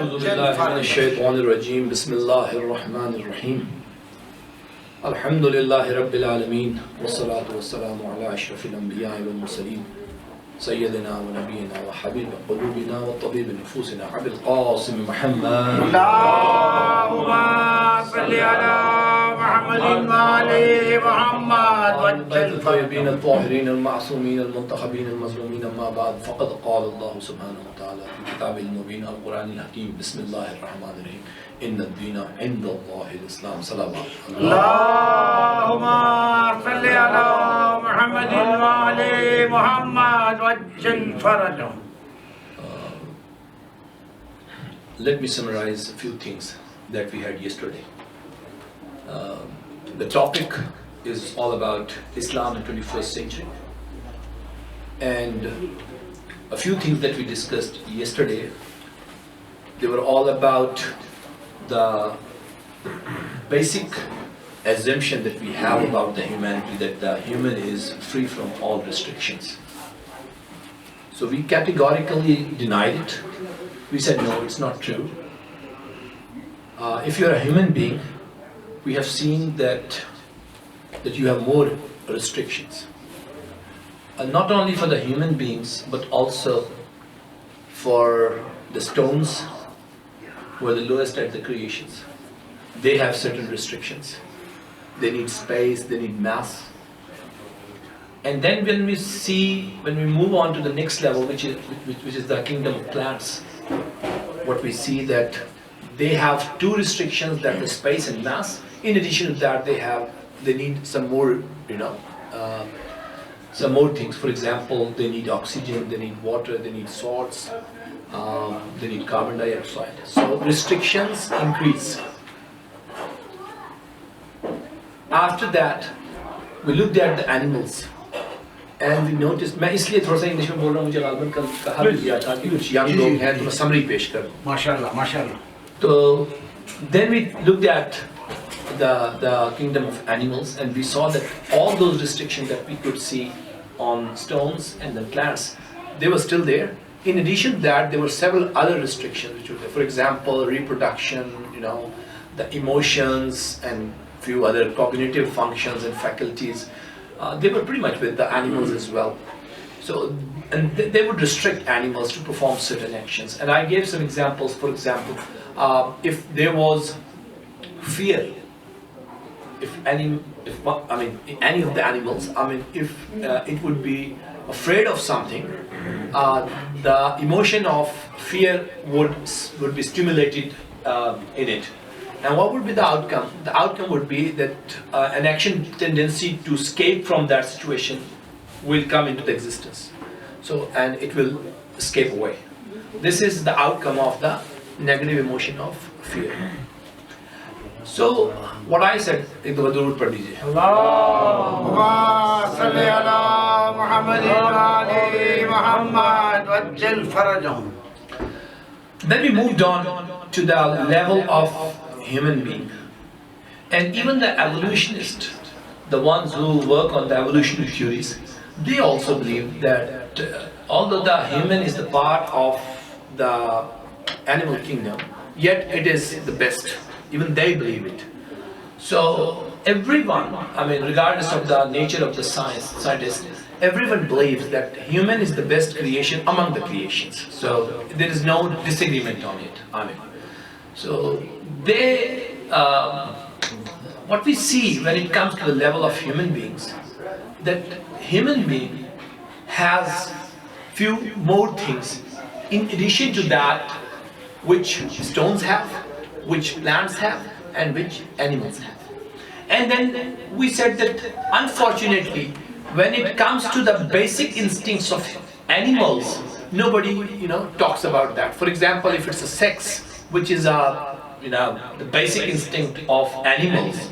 أعوذ بالله من الشيطان الرجيم بسم الله الرحمن الرحيم الحمد لله رب العالمين والصلاة والسلام على أشرف الأنبياء والمرسلين سيدنا ونبينا وحبيب قلوبنا وطبيب نفوسنا أبي القاسم محمد اللهم صل على محمد وآل محمد البيت الطيبين الطاهرين المعصومين المنتخبين المظلومين أما بعد فقد قال الله سبحانه وتعالى في كتابه المبين القرآن الحكيم بسم الله الرحمن الرحيم إن الدين عند الله الإسلام صلوات اللهم صل على محمد وآل محمد وعجل فرجهم. Let me summarize a few things that we had yesterday. The topic is all about Islam in 21st century. And a few things that we discussed yesterday, they were all about the basic assumption that we have about the humanity, that the human is free from all restrictions. So we categorically denied it. We said, no, it's not true. If you're a human being, we have seen that you have more restrictions. Not only for the human beings, but also for the stones, who are the lowest at the creations. They have certain restrictions. They need space, they need mass. And then when we move on to the next level, which is the kingdom of plants, what we see that they have two restrictions, that is space and mass. In addition to that, they need some more, some more things. For example, they need oxygen, they need water, they need salts, they need carbon dioxide. So restrictions increase. After that, we looked at the animals. And we noticed, میں اس لیے تھوڑا سا English میں بول رہا ہوں, مجھے غالباً کل کہا بھی گیا تھا کہ کچھ ینگ لوگ ہیں, تو میں سمری پیش کروں. ماشاءاللہ ماشاءاللہ. تو then we looked at the kingdom of animals, and we saw that all those restrictions that we could see on stones and the plants, they were still there. In addition to that, there were several other restrictions which were there. For example, reproduction, the emotions and few other cognitive functions and faculties. They were pretty much with the animals as well. So, and they would restrict animals to perform certain actions. And I gave some examples. For example, if there was fear, if any of the animals, if it would be afraid of something, the emotion of fear would be stimulated in it. And what would be the outcome? The outcome would be that an action tendency to escape from that situation will come into the existence. So, and it will escape away. This is the outcome of the negative emotion of fear. So, what I said, ek dafa durud pad lijiye. Allahumma salli ala Muhammad wa ali Muhammad wajjal farajahum. Then we moved on to the level of human being. And even the evolutionists, the ones who work on the evolutionary theories, they also believe that although the human is the part of the animal kingdom, yet it is the best. Even they believe it. So everyone, regardless of the nature of the scientist, everyone believes that human is the best creation among the creations. So there is no disagreement on it. So what we see when it comes to the level of human beings, that human being has few more things in addition to that which stones have, which plants have, and which animals have. And then we said that unfortunately, when it comes to the basic instincts of animals, nobody talks about that. For example, if it's a sex, which is the basic instinct of animals,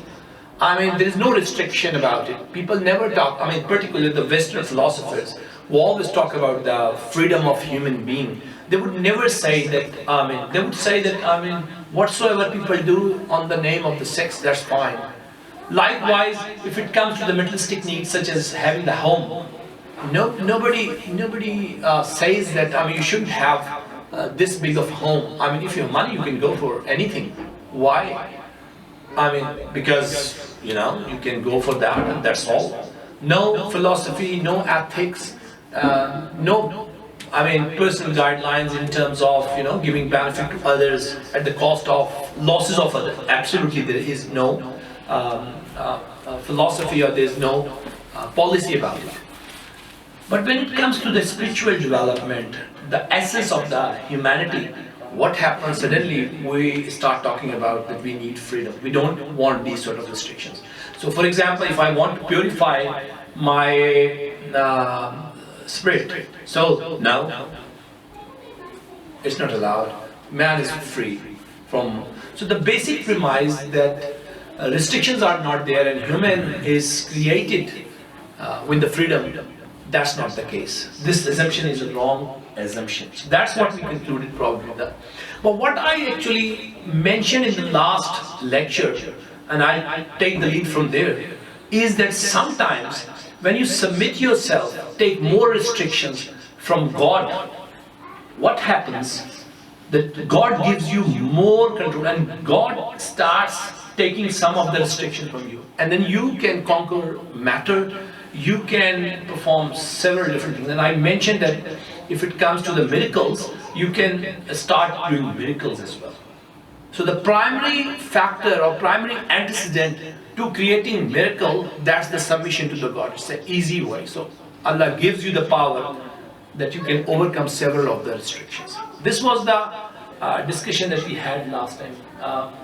there is no restriction about it. People never talk, particularly the Western philosophers, who always talk about the freedom of human being. They would never say that, they would say that, whatsoever people do on the name of the sex, that's fine. Likewise, if it comes to the materialistic needs such as having the home, nobody says that you shouldn't have this big of home. I mean, if you have money, you can go for anything. Why? I mean, because, you know, you can go for that and that's all. No philosophy, no ethics, no, I mean, personal guidelines in terms of, you know, giving benefit to others at the cost of losses of others. Absolutely, there is no philosophy, or there is no policy about it. But when it comes to the spiritual development, the essence of the humanity, what happens suddenly, we start talking about that we need freedom. We don't want these sort of restrictions. So for example, if I want to purify my spirit, so now it's not allowed. Man is free from. So the basic premise that restrictions are not there and human is created with the freedom, that's not the case. This assumption is a wrong assumption. So that's what we concluded probably that. But what I actually mentioned in the last lecture, and I take the lead from there, is that sometimes when you submit yourself, take more restrictions from God, what happens? That God gives you more control and God starts taking some of the restrictions from you. And then you can conquer matter, you can perform several different things. And I mentioned that if it comes to the miracles, you can start doing miracles as well. So the primary factor or primary antecedent to creating miracle, that's the submission to the God. It's an easy way. So Allah gives you the power that you can overcome several of the restrictions. This was the discussion that we had last time.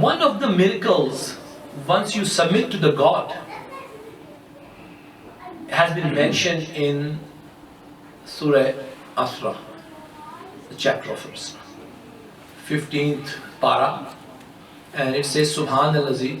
one of the miracles, once you submit to the God, has been mentioned in Surah Asra, the chapter of Asra, 15th para, and it says Subhanallazi,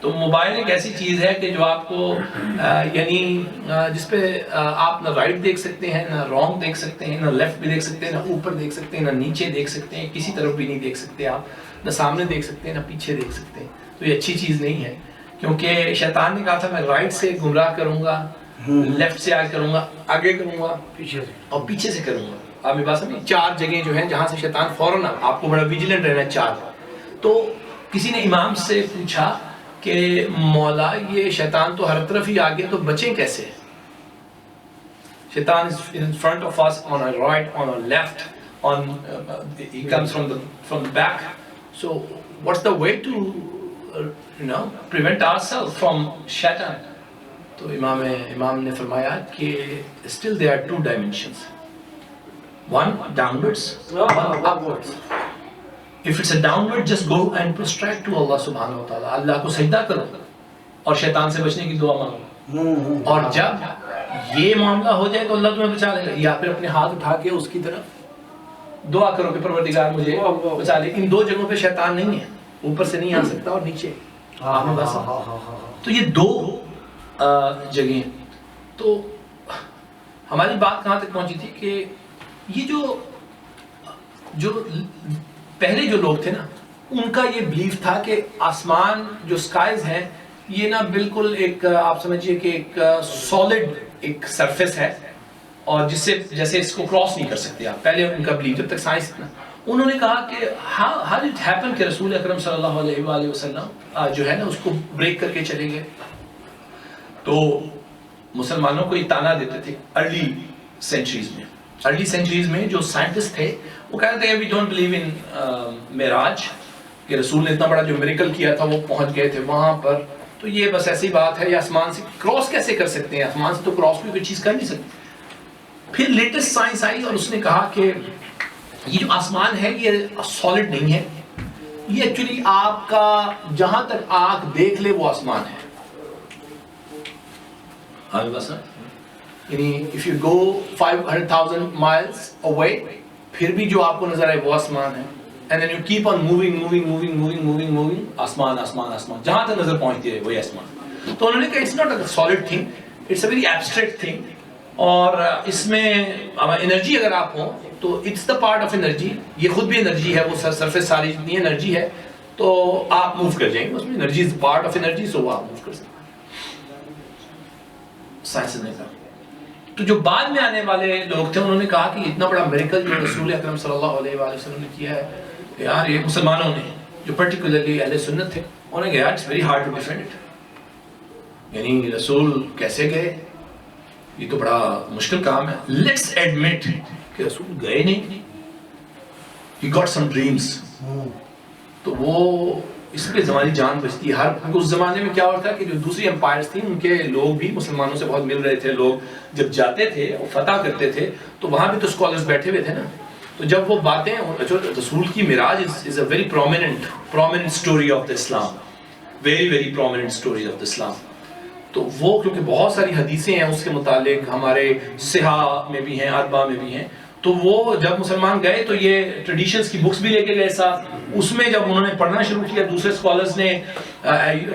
تو mobile ایک ایسی چیز ہے کہ جو آپ کو یعنی جس پہ آپ نہ رائٹ دیکھ سکتے ہیں، نہ رانگ دیکھ سکتے ہیں، نہ لیفٹ بھی دیکھ سکتے ہیں، نہ اوپر دیکھ سکتے ہیں، نہ نیچے دیکھ سکتے ہیں، کسی طرف بھی نہیں دیکھ سکتے آپ، نہ سامنے دیکھ سکتے ہیں، نہ پیچھے دیکھ سکتے ہیں. تو یہ اچھی چیز نہیں ہے، کیونکہ شیطان نے کہا تھا میں رائٹ سے گمراہ کروں گا، لیفٹ سے آگے کروں گا، آگے کروں گا پیچھے سے اور پیچھے سے کروں گا. آپ میری بات سمجھیں، 4 جگہیں جو ہیں جہاں سے شیطان فوراً آپ کو بڑا ویجیلنٹ رہنا ہے. 4. تو کسی نے امام سے پوچھا کہ مولا یہ شیطان تو ہر طرف ہی آگے، تو بچیں کیسے؟ شیطان is in front of us, on our right, on our left, he comes from the back. So what's the way to prevent ourselves from shaitan? تو امام نے فرمایا کہ still there are 2 dimensions. One downwards, one upwards. If it's a downward, just go and prostrate to Allah subhanahu wa ta'ala. اللہ کو سجدہ کرو اور شیطان سے بچنے کی دعا مانگو. اور جب یہ معاملہ ہو جائے تو اللہ تمہیں بچا لے گا. یا پھر اپنے ہاتھ اٹھا کے اس کی طرف دعا کرو کہ پروردگار مجھے بچا لے. ان 2 جگہوں پہ شیطان نہیں ہے، اوپر سے نہیں آ سکتا اور نیچے. تو یہ 2 جگہیں. تو ہماری بات کہاں تک پہنچی تھی کہ یہ جو پہلے جو لوگ تھے نا، ان کا یہ بلیف تھا کہ آسمان جو سکائز ہیں یہ نا بالکل ایک آپ سمجھیے کہ ایک سالڈ ایک سرفیس ہے، اور جس سے جیسے اس کو کراس نہیں کر سکتے آپ. پہلے ان کا بلیف، جب تک سائنس اتنا. انہوں نے کہا کہ how did it happen کہ رسول اکرم صلی اللہ علیہ وآلہ وسلم جو ہے نا اس کو بریک کر کے چلے گئے. تو مسلمانوں کو یہ تانا دیتے تھے ارلی سینچریز میں جو سائنٹسٹ تھے وہ کہتے تھے we don't believe in معراج، کہ رسول نے اتنا بڑا جو میریکل کیا تھا وہ پہنچ گئے تھے وہاں پر، تو یہ بس ایسی بات ہے. یہ آسمان سے کراس کیسے کر سکتے ہیں؟ آسمان سے تو کراس بھی کوئی چیز کر نہیں سکتے. پھر لیٹسٹ سائنس آئی اور اس نے کہا کہ یہ جو آسمان ہے یہ سالڈ نہیں ہے، یہ ایکچولی آپ کا جہاں تک آنکھ دیکھ لے وہ آسمان ہے. بس یعنی if you go 500,000 miles away پھر بھی جو آپ کو نظر آئے وہ آسمان ہے. and then you keep on moving آسمان جہاں تک نظر پہنچتی ہے وہی آسمان. تو انہوں نے کہا it's not a solid thing, it's a very abstract thing. اور اس میں انرجی اگر آپ ہوں تو it's the part of energy، یہ خود بھی انرجی ہے، وہ سرفیس ساری جتنی انرجی ہے تو آپ موو کر جائیں گے اس میں. Energy is part of energy, so وہ آپ موو کر سکتے ہیں. سائنس نے کہا. تو جو بعد میں آنے والے لوگ تھے انہوں نے کہا کہ اتنا بڑا میریکل جو رسول اکرم صلی اللہ علیہ وآلہ وسلم نے کیا ہے، یار یہ مسلمانوں نے جو پرٹیکولرلی اہل سنت تھے انہوں نے کہا یار it's very hard to defend it. یعنی رسول کیسے گئے؟ یہ تو بڑا مشکل کام ہے. لیٹس ایڈمٹ کہ رسول گئے نہیں، he got some dreams. تو وہ اس پہ زمانی جان بچتی ہے. ہر اس زمانے میں کیا ہوتا تھا کہ جو دوسری امپائرز تھیں ان کے لوگ بھی مسلمانوں سے بہت مل رہے تھے. لوگ جب جاتے تھے اور فتح کرتے تھے تو وہاں بھی تو اسکالرز بیٹھے ہوئے تھے نا. تو جب وہ باتیں رسول کی معراج is a very prominent story of the Islam, very prominent story of the Islam. تو وہ کیونکہ بہت ساری حدیثیں ہیں اس کے متعلق، ہمارے صحاح میں بھی ہیں، اربعہ میں بھی ہیں. تو وہ جب مسلمان گئے تو یہ ٹریڈیشنز کی بکس بھی لے کے گئے ساتھ. اس میں جب انہوں نے پڑھنا شروع کیا دوسرے اسکالرز نے،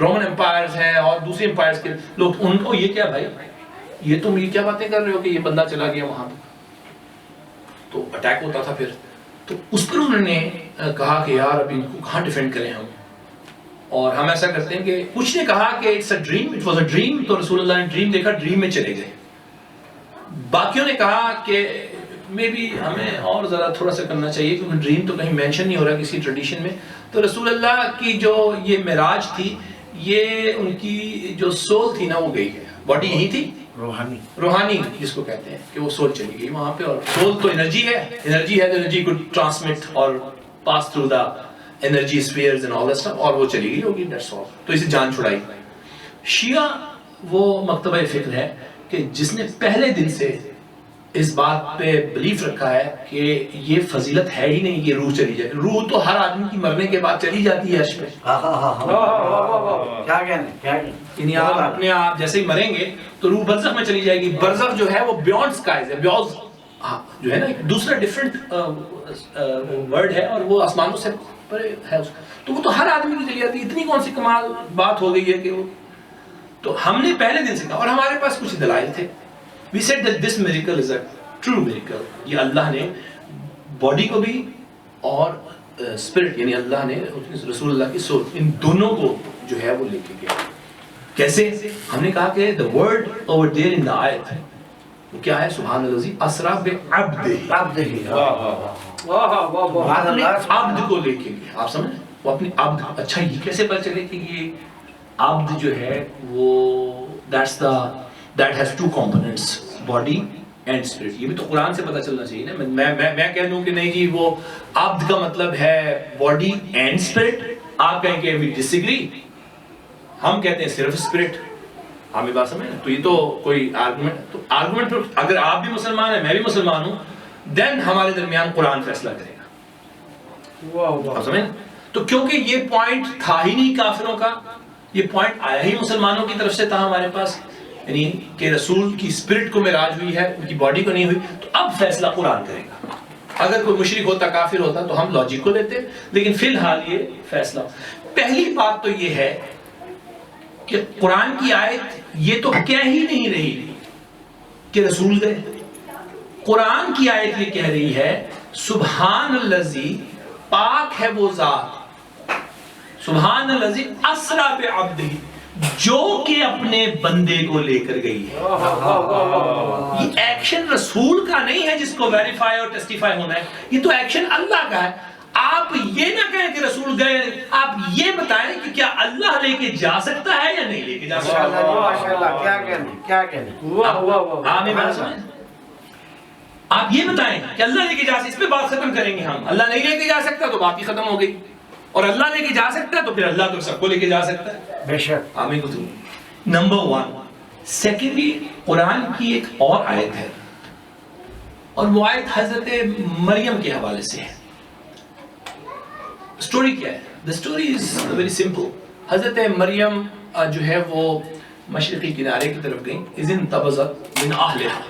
رومن امپائرز ہیں اور دوسرے امپائرز کے لوگ، ان کو یہ کیا بھائی یہ تم یہ کیا باتیں کر رہے ہو کہ یہ بندہ چلا گیا وہاں پہ. تو اٹیک ہوتا تھا پھر. تو اس پر انہوں نے کہا کہ یار اب ان کو کہاں ڈیفینڈ کریں ہم. اور ہم ایسا کرتے ہیں کہ کچھ نے کہا کہ it's a dream, it was a dream. تو رسول اللہ نے ڈریم دیکھا، ڈریم میں چلے گئے. باقیوں نے کہا کہ میں بھی ہمیں اور ذرا تھوڑا سا کرنا چاہیے کیونکہ ڈریم تو کہیں مینشن نہیں ہو رہا کسی ٹریڈیشن میں. تو رسول اللہ کی جو یہ معراج تھی، یہ ان کی جو سول تھی نا وہ گئی ہے. باڈی یہی تھی، روحانی جس کو کہتے ہیں کہ وہ سول چلی گئی وہاں پہ. اور سول تو انرجی ہے، انرجی کو ٹرانسمٹ اور pass through the energy spheres and all that stuff, اور وہ چلی گئی ہوگی، دیٹس آل. تو اسے جان چھڑائی. شیعہ وہ مکتبہ فکر ہے کہ جس نے پہلے دن سے اس بات پہ بلیف رکھا ہے کہ یہ فضیلت ہے ہی نہیں کہ روح چلی جائے. روح تو ہر آدمی کی مرنے کے بعد چلی جاتی ہے عرش پہ. یعنی آپ اپنے آپ جیسے ہی مریں گے تو روح برزخ میں چلی جائے گی. برزخ جو ہے وہ بیونڈ سکائز ہے، جو ہے نا ایک دوسرا ڈفرینٹ ورڈ ہے اور وہ آسمانوں سے پرے ہے اس کا، تو وہ تو ہر آدمی کی چلی آتی ہے. اتنی کون سی کمال بات ہو گئی ہے کہ وہ، تو ہم نے پہلے دن سے کہا اور ہمارے پاس کچھ دلائل تھے. We said that this miracle is a true miracle. یہ اللہ نے باڈی کو بھی اور اسپرٹ یعنی اللہ نے رسول اللہ کی سول ان دونوں کو جو ہے وہ لے کے گیا. کیسے؟ ہم نے کہا کہ the word over there in the آیت وہ کیا ہے؟ سبحان الذی اسریٰ بعبدہ، اپنے عبد کو لے کے گیا. آپ سمجھ وہ اپنے عبد. اچھا یہ کیسے پتہ چلے کہ یہ عبد جو ہے وہ that has two components, body and spirit. یہ بھی تو قرآن سے پتہ چلنا چاہیے نا. میں کہہ دوں کہ نہیں جی وہ عبد کا مطلب ہے باڈی اینڈ اسپرٹ، آپ کہیں کہ we disagree، ہم کہتے ہیں صرف اسپرٹ. ہمیں بات سمجھ نا. تو یہ تو کوئی آرگومنٹ پہ اگر آپ بھی مسلمان ہیں میں بھی مسلمان ہوں دین ہمارے درمیان قرآن فیصلہ کرے گا. آپ سمجھ. تو کیونکہ یہ پوائنٹ تھا ہی نہیں کافروں کا، یہ پوائنٹ آیا ہی مسلمانوں کی طرف سے تھا ہمارے پاس، یعنی کہ رسول کی اسپرٹ کو معراج ہوئی ہے، ان کی باڈی کو نہیں ہوئی. تو اب فیصلہ قرآن کرے گا. اگر کوئی مشرک ہوتا کافر ہوتا تو ہم لاجک کو لیتے، لیکن فی الحال یہ فیصلہ. پہلی بات تو یہ ہے کہ قرآن کی آیت یہ تو کہہ ہی نہیں رہی کہ رسول گئے. قرآن کی آیت یہ کہہ رہی ہے سبحان الذی، پاک ہے وہ ذات، سبحان الذی اسریٰ بعبدہ، جو کہ اپنے بندے کو لے کر گئی ہے. یہ ایکشن رسول کا نہیں ہے جس کو ویریفائی اور ٹیسٹیفائی ہونا ہے، یہ تو ایکشن اللہ کا ہے. آپ یہ نہ کہیں کہ رسول گئے، آپ یہ بتائیں کہ کیا اللہ لے کے جا سکتا ہے یا نہیں لے کے جا سکتا. آپ یہ بتائیں کہ اللہ لے کے جا سکتا، اس پہ بات ختم کریں گے ہم. اللہ نہیں لے کے جا سکتا تو بات ہی ختم ہو گئی، اور اللہ لے کے جا سکتا ہے تو پھر اللہ تو سب کو لے کے جا سکتا ہے. بے شک. آمین کو تو نمبر 1. سیکنڈلی قرآن کی ایک اور آیت ہے، اور وہ آیت حضرت مریم کے حوالے سے ہے. سٹوری کیا ہے؟ The story is very simple. حضرت مریم جو ہے وہ مشرقی کنارے کی طرف گئیں. اذ انتبذت من اہلہا،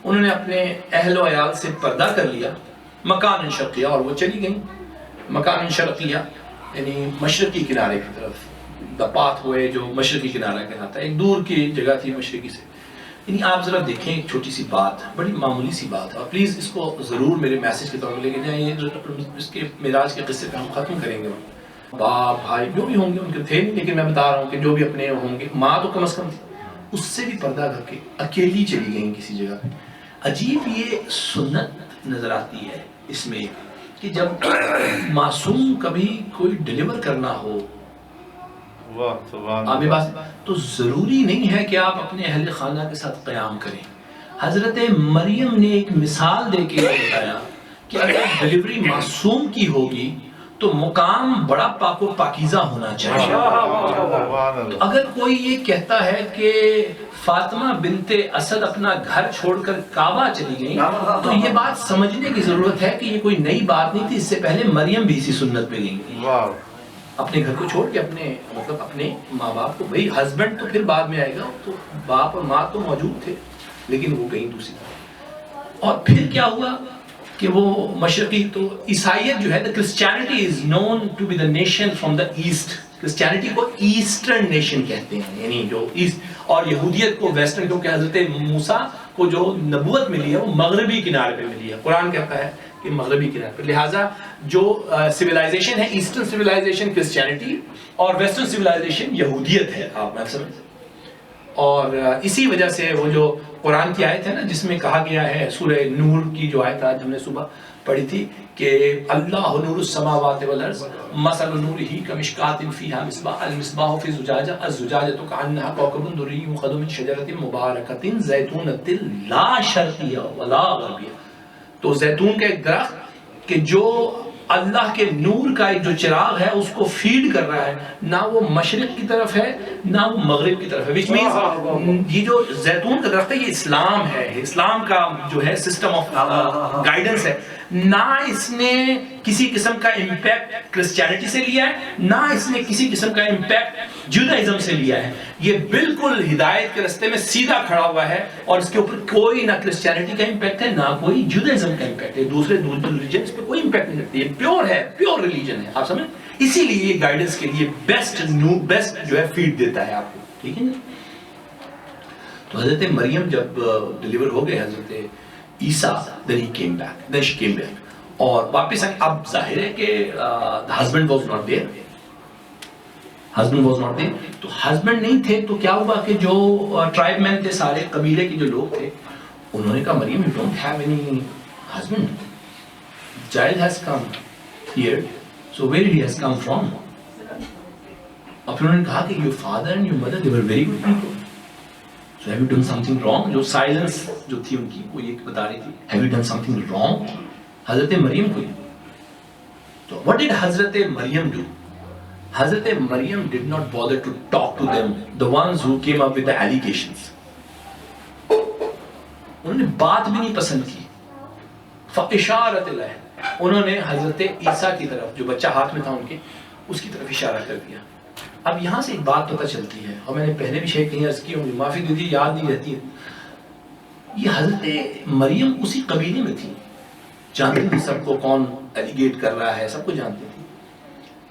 انہوں نے اپنے اہل و عیال سے پردہ کر لیا. مکان شرقیہ، اور وہ چلی گئیں مکان شرقیہ یعنی مشرقی کنارے کی طرف. دا پاتھ ہوئے جو مشرقی کنارہ کہلاتا ہے، ایک دور کی جگہ تھی مشرقی سے. یعنی آپ ذرا دیکھیں ایک چھوٹی سی بات، بڑی معمولی سی بات ہے، اور پلیز اس کو ضرور میرے میسیج کے طور پر لے کے جائیں. یہ اس کے معراج کے قصے پہ ہم ختم کریں گے. باپ بھائی جو بھی ہوں گے، ان کے تھے نہیں لیکن میں بتا رہا ہوں کہ جو بھی اپنے ہوں گے، ماں تو کم از کم تھی، اس سے بھی پردہ کر کے اکیلی چلی گئیں کسی جگہ پہ. عجیب یہ سنت نظر آتی ہے اس میں کہ جب معصوم کبھی کوئی ڈیلیور کرنا ہو تو ضروری نہیں ہے کہ آپ اپنے اہل خانہ کے ساتھ قیام کریں. حضرت مریم نے ایک مثال دے کے بتایا کہ اگر ڈیلیوری معصوم کی ہوگی تو مقام بڑا پاک و پاکیزہ ہونا چاہیے. تو اگر کوئی یہ کہتا ہے کہ فاطمہ بنت اسد اپنا گھر چھوڑ کر کعبہ چلی گئیں تو یہ بات سمجھنے کی ضرورت ہے کہ یہ کوئی نئی بات نہیں تھی. اس سے پہلے مریم بھی اسی سنت پہ گئی تھی، اپنے گھر کو چھوڑ کے اپنے ماں باپ کو. بھئی ہسبینڈ تو پھر بعد میں آئے گا، تو باپ اور ماں تو موجود تھے لیکن وہ کہیں دوسری طرف. اور پھر کیا ہوا کہ وہ مشرقی، تو عیسائیت جو ہے Christianity is known to be the nation from the east. Christianity کو ایسٹرن نیشن کہتے ہیں، یعنی جو ایسٹ، اور یہودیت کو ویسٹرن، کیونکہ حضرت موسیٰ کو جو نبوت ملی ہے وہ مغربی کنارے پہ ملی ہے. قرآن کہتا ہے کہ مغربی کنارے پہ، لہٰذا جو سویلائزیشن ہے، ایسٹرن سویلائزیشن کرسچینٹی اور ویسٹرن سویلائزیشن یہودیت ہے. آپ میں سمجھ. اور اسی وجہ سے وہ جو قرآن کی آیت ہے نا جس میں کہا گیا ہے، سورہ نور کی جو آیت آج ہم نے صبح پڑھی تھی کہ اللہ نور السماوات والارض مثل نورہ کمشکاۃ فیہا مصباح المصباح فی زجاجہ الزجاجۃ کأنہا کوکب دری یؤخذ من شجرۃ مبارکۃ زیتونۃ لا شرقیہ ولا غربیہ. تو زیتون کا ایک درخت کہ جو اللہ کے نور کا ایک جو چراغ ہے اس کو فیڈ کر رہا ہے، نہ وہ مشرق کی طرف ہے نہ وہ مغرب کی طرف ہے. which means یہ جو زیتون کا درخت ہے یہ اسلام ہے، اسلام کا جو ہے سسٹم آف گائیڈنس ہے. نہ اس نے کسی قسم کا امپیکٹ کرسچینٹی سے لیا ہے، نہ اس نے کسی قسم کا امپیکٹ جوڈائزم سے لیا ہے. یہ بالکل ہدایت کے راستے میں سیدھا کھڑا ہوا ہے اور اس کے اوپر کوئی نہ کرسچینٹی کا امپیکٹ ہے نہ کوئی جوڈائزم کا امپیکٹ ہے. دوسرے ریلیجنس پہ کوئی امپیکٹ نہیں کرتی. یہ پیور ہے، پیور ریلیجن ہے. آپ سمجھ؟ اسی لیے یہ گائیڈنس کے لیے بیسٹ جو ہے فیڈ دیتا ہے آپ کو. ٹھیک ہے نا؟ تو حضرت مریم جب ڈیلیور ہو گئے حضرت عیسیٰ then he came back اور واپس آئے. اب ظاہر ہے کہ husband was not there. تو husband نہیں تھے تو کیا ہوا کہ جو ٹرائب مین تھے، سارے قبیلے کے جو لوگ تھے، انہوں نے کہا مریم you don't have any husband. Child has come here, so where he has come from? اور پھر انہوں نے کہا کہ your father and your mother they were very good people. So have you done something wrong? جو silence جو تھی ان کی وہ یہ بتا رہی تھی have you done something wrong? حضرت مریم کو. تو what did حضرت مریم do? حضرت مریم did not bother to talk to them, the ones who came up with the allegations. انہوں نے بات بھی نہیں پسند کی. فاشارت الیہ، انہوں نے حضرت عیسیٰ کی طرف جو بچہ ہاتھ میں تھا ان کے اس کی طرف اشارہ کر دیا. اب یہاں سے ایک بات پتہ چلتی ہے اور میں نے پہلے بھی شاید کہیں عرض کی ہوں، معافی دیجیے یاد نہیں رہتی ہے. یہ حضرت مریم اسی قبیلے میں تھی، جانتی تھی سب کو کون ایلیگیٹ کر رہا ہے، سب کو جانتی تھی.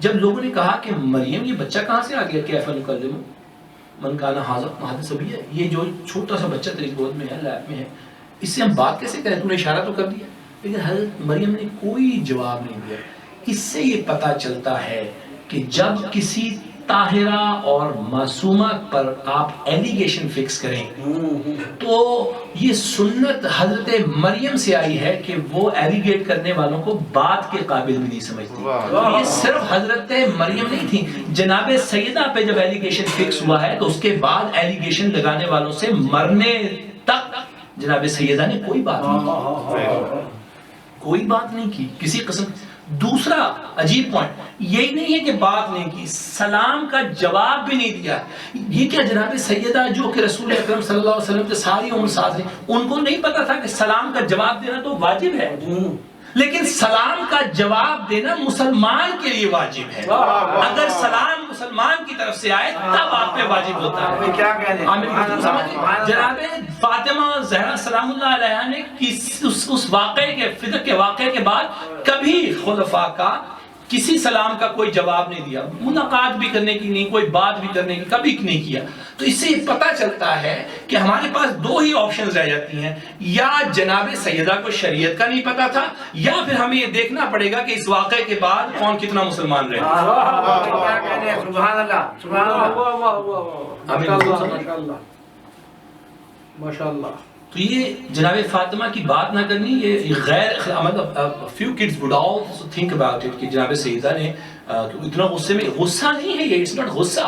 جب لوگوں نے کہا کہ مریم یہ بچہ کہاں سے آ گیا، کیف نکلم من کان ھذا صبیہ، یہ جو چھوٹا سا بچہ تیری گود میں ہے، لیب میں ہے، اس سے ہم بات کیسے کریں؟ تو نے اشارہ تو کر دیا. لیکن حضرت مریم نے کوئی جواب نہیں دیا. اس سے یہ پتہ چلتا ہے کہ جب کسی طاہرہ اور معصومہ پر آپ ایلیگیشن فکس کریں تو یہ سنت حضرت مریم سے آئی ہے کہ وہ ایلیگیٹ کرنے والوں کو بات کے قابل بھی نہیں سمجھتی. یہ صرف حضرت مریم نہیں تھی، جناب سیدہ پہ جب ایلیگیشن فکس ہوا ہے تو اس کے بعد ایلیگیشن لگانے والوں سے مرنے تک جناب سیدہ نے کوئی بات نہیں کی کسی قسم. دوسرا عجیب پوائنٹ یہی نہیں ہے کہ بات نہیں کی، سلام کا جواب بھی نہیں دیا. یہ کیا جناب سیدہ جو کہ رسول اکرم صلی اللہ علیہ وسلم کے ساری عمر ساتھ رہی، ان کو نہیں پتا تھا کہ سلام کا جواب دینا تو واجب ہے، لیکن سلام کا جواب دینا مسلمان کے لیے واجب ہے. اگر سلام مسلمان کی طرف سے آئے تب آپ پہ واجب ہوتا ہے. جناب فاطمہ زہرا سلام اللہ علیہا نے اس واقعے کے فدق کے واقعے کے بعد کبھی خلفاء کا کسی سلام کا کوئی جواب نہیں دیا، ملاقات بھی کرنے کی نہیں، کوئی بات بھی کرنے کی کبھی نہیں کیا. تو اس سے یہ پتہ چلتا ہے کہ ہمارے پاس دو ہی آپشنز رہ جاتی ہیں، یا جناب سیدہ کو شریعت کا نہیں پتا تھا، یا پھر ہمیں یہ دیکھنا پڑے گا کہ اس واقعے کے بعد کون کتنا مسلمان رہے. سبحان اللہ، سبحان اللہ، ماشاءاللہ. تو یہ جناب فاطمہ کی بات نہ کرنی، یہ غیر مطلب few kids would also think about it کہ جناب سیدہ نے اتنا غصے میں، غصہ نہیں ہے یہ، it's not غصہ،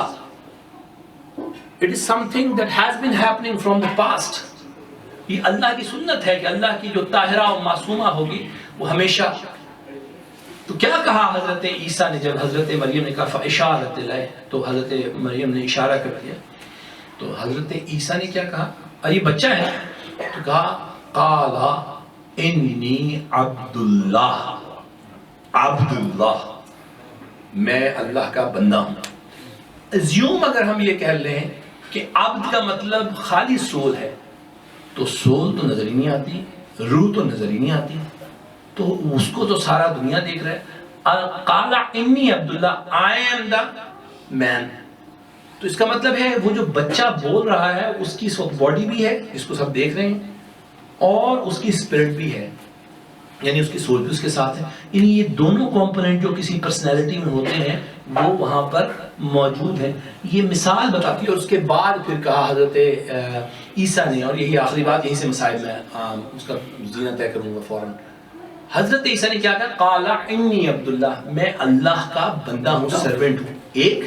it is something that has been happening from the past. یہ اللہ کی سنت ہے کہ اللہ کی جو طاہرہ و معصومہ ہوگی وہ ہمیشہ. تو کیا کہا حضرت عیسیٰ نے جب حضرت مریم نے کہا فاشارت الیہ، تو حضرت مریم نے اشارہ کر دیا. تو حضرت عیسیٰ نے کیا کہا؟ یہ بچہ ہے، تو کہا قال انی عبد اللہ، میں اللہ کا بندہ ہوں. ازیوم اگر ہم یہ کہہ لیں کہ عبد کا مطلب خالی سول ہے، تو سول تو نظر ہی نہیں آتی، روح تو نظر ہی نہیں آتی، تو اس کو تو سارا دنیا دیکھ رہا ہے. قال انی عبد اللہ، I am the man. تو اس کا مطلب ہے وہ جو بچہ بول رہا ہے اس کی اس وقت باڈی بھی ہے جس کو سب دیکھ رہے ہیں، اور اس کی اسپرٹ بھی ہے، یعنی اس کی سول بھی اس کے ساتھ ہے. یعنی یہ دونوں کمپوننٹ جو کسی پرسنالٹی میں ہوتے ہیں وہ وہاں پر موجود ہیں. یہ مثال بتاتی ہے. اور اس کے بعد پھر کہا حضرت عیسیٰ نے، اور یہی آخری بات، یہیں سے مسائل میں اس کا زینہ طے کروں گا فوراً. حضرت عیسیٰ نے کیا کہا؟ قال انی عبد اللہ، میں اللہ کا بندہ ہوں، سرونٹ ہوں. ایک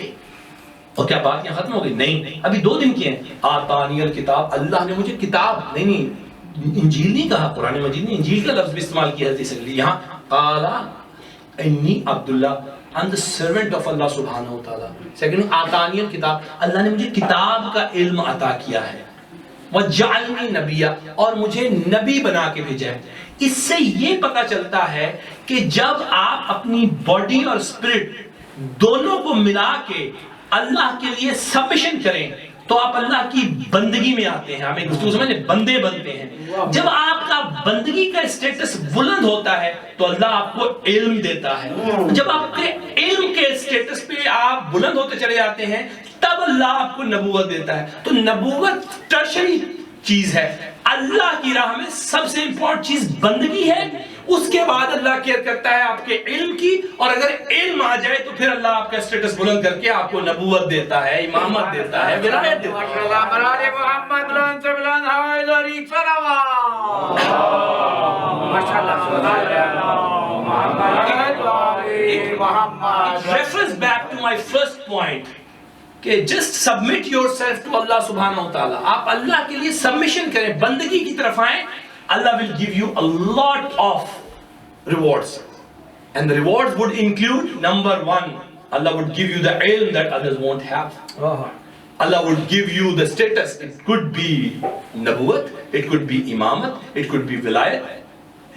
اور کیا بات یہاں ختم ہو گئی؟ نہیں، ابھی 2 دن کی ہیں. آتانی الکتاب، اللہ نے مجھے کتاب، نہیں انجیل نہیں کہا، قرآن مجید نے انجیل کا لفظ بھی استعمال کیا ہے. یہاں قال انی عبداللہ I'm the servant of Allah سبحانہ وتعالی. سیکنڈ آتانی الکتاب, اللہ نے مجھے کتاب کا علم عطا کیا ہے. وَجَعَلْنِي نَبِيًّا, اور مجھے نبی بنا کے بھیجا ہے. اس سے یہ پتہ چلتا ہے کہ جب آپ اپنی باڈی اور اسپرٹ دونوں کو ملا کے اللہ کے لیے سبمیشن کریں تو آپ اللہ کی بندگی میں آتے ہیں. ہمیں گفتگو سمجھیں, بندے بنتے ہیں. جب آپ کا بندگی کا اسٹیٹس بلند ہوتا ہے تو اللہ آپ کو علم دیتا ہے. جب آپ کے علم کے اسٹیٹس پہ آپ بلند ہوتے چلے جاتے ہیں تب اللہ آپ کو نبوت دیتا ہے. تو نبوت ٹرشری چیز ہے. اللہ کی راہ میں سب سے امپورٹنٹ چیز بندگی ہے. اس کے بعد اللہ کیئر کرتا ہے آپ کے علم کی, اور اگر علم آ جائے تو پھر اللہ آپ کا اسٹیٹس بلند کر کے آپ کو نبوت دیتا ہے, امامت دیتا ہے, ولایت دیتا ہے. Reference back to my first point کہ just submit yourself to Allah سبحانہ وتعالی. آپ اللہ کے لیے سبمیشن کریں, بندگی کی طرف آئیں. Allah will give you a lot of rewards, and the rewards would include, number one, Allah would give you the ilm that others won't have. Allah would give you the status. It could be nabuwat, it could be imamat, it could be wilayat,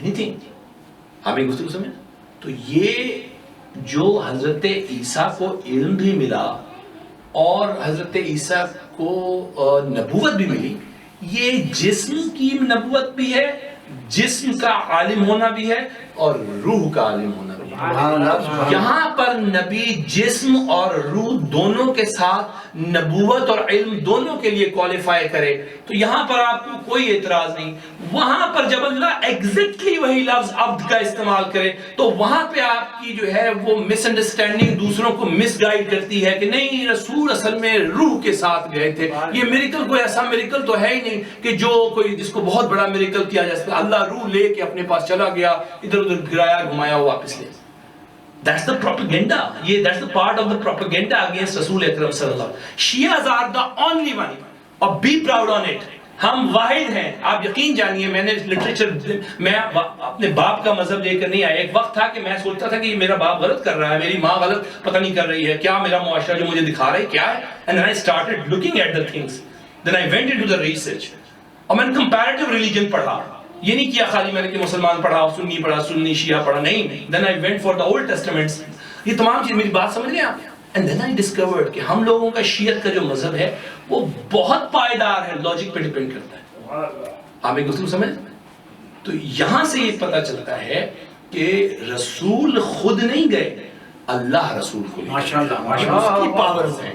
anything. آپ ایک گفتگو سمجھیں. تو یہ جو حضرت عیسیٰ کو علم بھی ملا اور حضرت عیسیٰ کو نبوت بھی ملی, یہ جسم کی نبوت بھی ہے, جسم کا عالم ہونا بھی ہے, اور روح کا عالم ہونا بھی ہے. یہاں پر نبی جسم اور روح دونوں کے ساتھ نبوت اور علم دونوں کے لیے کوالیفائی کرے تو یہاں پر آپ کو کوئی اعتراض نہیں. وہاں پر جب اللہ ایگزیکٹلی وہی لفظ عبد کا استعمال کرے تو وہاں پہ آپ کی جو ہے وہ مس انڈرسٹینڈنگ دوسروں کو مس گائیڈ کرتی ہے کہ نہیں, رسول اصل میں روح کے ساتھ گئے تھے. یہ میریکل کوئی ایسا میریکل تو ہے ہی نہیں کہ جو کوئی جس کو بہت بڑا میریکل کیا جا سکتا. اللہ روح لے کے اپنے پاس چلا گیا, ادھر ادھر گرایا گھمایا واپس لے. That's the propaganda. That's the part of the propaganda against Rasul Akram sallallahu. Shias are the only one. اور be proud on it. ہم واحد ہیں. آپ یقین جانیے, میں نے لٹریچر, میں اپنے باپ کا مذہب لے کر نہیں آیا. ایک وقت تھا کہ میں سوچتا تھا کہ میرا باپ غلط کر رہا ہے, میری ماں غلط پتہ نہیں کر رہی ہے, کیا میرا معاشرہ جو مجھے دکھا رہا ہے کیا ہے. And then I started looking at the things. Then I went into the research. اور میں نے comparative religion پڑھا. یہ نہیں کیا خالی میں نے کہ مسلمان پڑھا, سنی شیعہ پڑھا, نہیں. Then I went for the Old Testaments. یہ تمام چیز, میری بات سمجھ رہے ہیں آپ. And then I discovered کہ ہم لوگوں کا شیعت کا جو مذہب ہے وہ بہت پائیدار ہے, لاجک پہ ڈیپینڈ کرتا ہے. آپ ایک گفتگو سمجھ. تو یہاں سے یہ پتہ چلتا ہے کہ رسول خود نہیں گئے, اللہ رسول کو لے. ماشاءاللہ اس کی پاورز ہیں,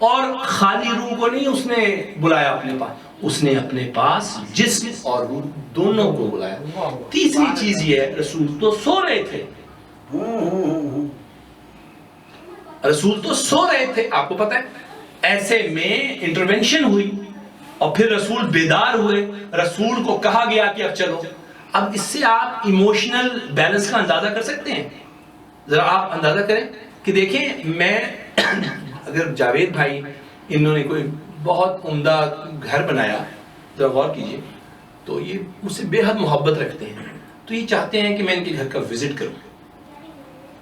اور خالی روح کو نہیں اس نے بلایا اپنے پاس, اس نے اپنے پاس جسم اور روح دونوں کو بلایا. تیسری چیز یہ ہے, رسول تو سو رہے تھے. رسول تو سو رہے تھے, آپ کو پتہ ہے. ایسے میں انٹرونشن ہوئی اور پھر رسول بیدار ہوئے, رسول کو کہا گیا کہ اب چلو. اب اس سے آپ ایموشنل بیلنس کا اندازہ کر سکتے ہیں. ذرا آپ اندازہ کریں کہ دیکھیں, میں اگر جاوید بھائی انہوں نے کوئی بہت عمدہ گھر بنایا, ذرا غور کیجئے, تو یہ مجھ سے بے حد محبت رکھتے ہیں, تو یہ چاہتے ہیں کہ میں ان کے گھر کا وزٹ کروں.